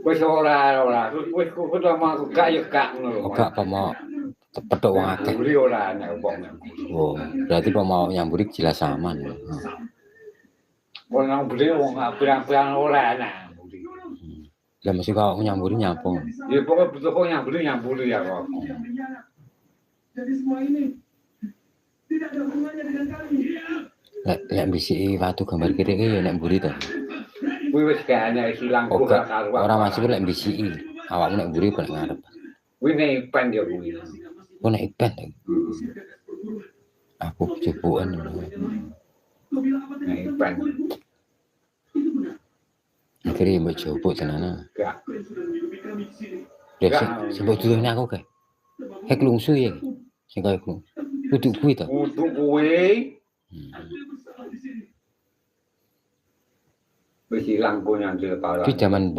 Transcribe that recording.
Wis ora. Wis kok lama gak ya gak ngono. Gak apa mau petuk wong akeh. Nyamburi ora nek wong. Oh, berarti kok mau nyamburi jelas aman. Wong nyamburi wong pirang-pirang ora enak. Lah mesti kok nyamburi nyambung. Ya pokoknya butuh kok nyamburi ya kok. Jadi semua ini tidak ada hubungannya dengan kami. Lek bisiki watu gambar kiri ya nek mburi to. Kuwi wis kayane silang Ora masuk lek bisiki. Awakmu nek mburi kok ngarep. Kuwi nek pen ya kuwi. Kok nek ipen. Aku jebukan. Nek pen. Akhirnya mbok jupuk tenan. Gak. Lek sing mbok dulune aku kae. Hek lungsu ya. Sing kaya kudu kuwi to. Kudu kuwi. Wis ilang kok nyandel parah. Ki jaman